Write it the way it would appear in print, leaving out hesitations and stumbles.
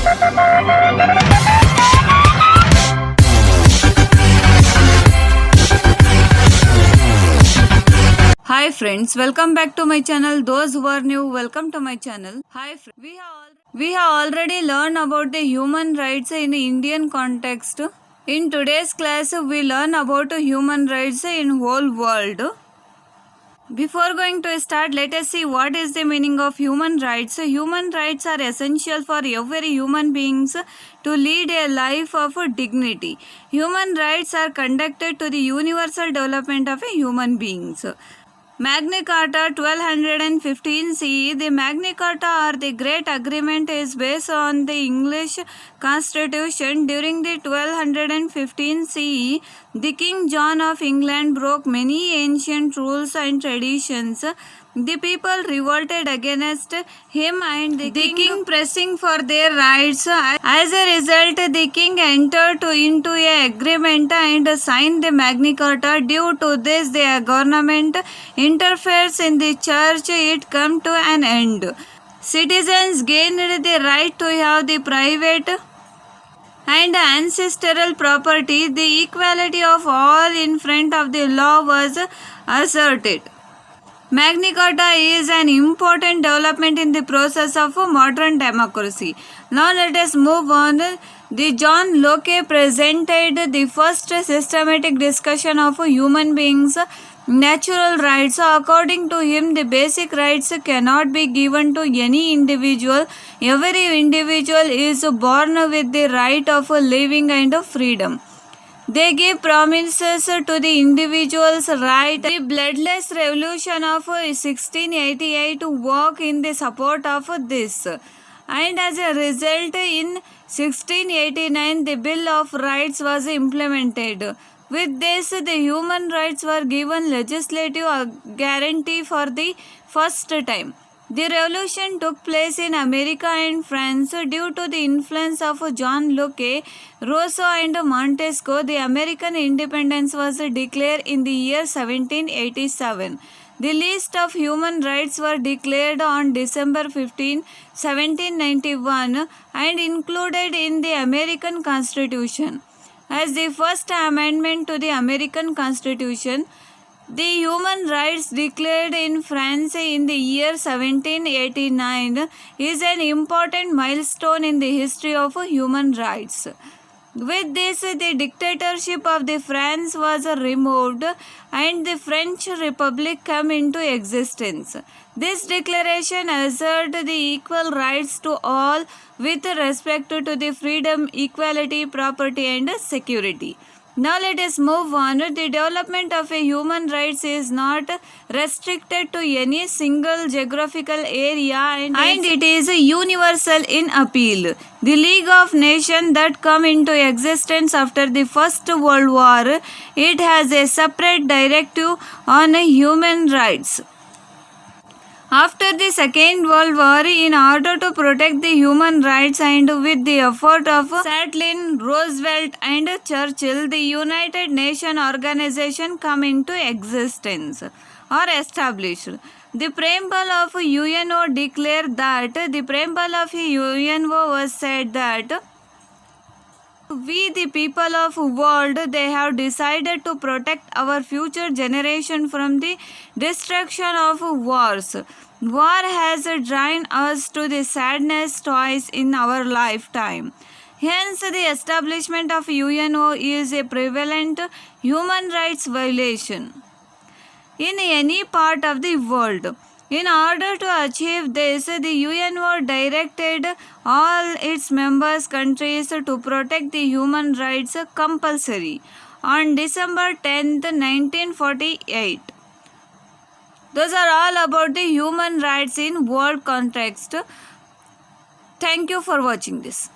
Hi friends, welcome back to my channel. Those who are new, welcome to my channel. Hi friends, we have already learned about the human rights in Indian context. In today's class, we learn about human rights in whole world. Before going to start, let us see what is the meaning of human rights. Human rights are essential for every human beings to lead a life of dignity. Human rights are conducted to the universal development of human beings. Magna Carta 1215 CE. The Magna Carta or the Great Agreement is based on the English Constitution. During the 1215 CE, the King John of England broke many ancient rules and traditions. The people revolted against him and the king pressing for their rights. As a result, the king entered into an agreement and signed the Magna Carta. Due to this, the government interferes in the church. It came to an end. Citizens gained the right to have the private and ancestral property. The equality of all in front of the law was asserted. Magna Carta is an important development in the process of modern democracy. Now let us move on. The John Locke presented the first systematic discussion of human beings' natural rights. According to him, the basic rights cannot be given to any individual. Every individual is born with the right of living and freedom. They give promises to the individual's right. The bloodless revolution of 1688 worked in the support of this. And as a result, in 1689, the Bill of Rights was implemented. With this, the human rights were given legislative guarantee for the first time. The revolution took place in America and France due to the influence of John Locke, Rousseau and Montesquieu. The American independence was declared in the year 1787. The list of human rights were declared on December 15, 1791 and included in the American Constitution. As the first amendment to the American Constitution, the human rights declared in France in the year 1789 is an important milestone in the history of human rights. With this, the dictatorship of the France was removed and the French Republic came into existence. This declaration asserted the equal rights to all with respect to the freedom, equality, property and security. Now let us move on. The development of a human rights is not restricted to any single geographical area and it is universal in appeal. The League of Nations that come into existence after the First World War, it has a separate directive on human rights. After the Second World War, in order to protect the human rights and with the effort of Stalin, Roosevelt and Churchill, the United Nations Organization come into existence or established. The preamble of UNO declared that the preamble of UNO was said that we the people of world, they have decided to protect our future generation from the destruction of wars. War has driven us to the sadness twice in our lifetime. Hence, the establishment of UNO is a prevalent human rights violation in any part of the world. In order to achieve this, the UNO directed all its member countries to protect the human rights compulsory on December 10, 1948. Those are all about the human rights in world context. Thank you for watching this.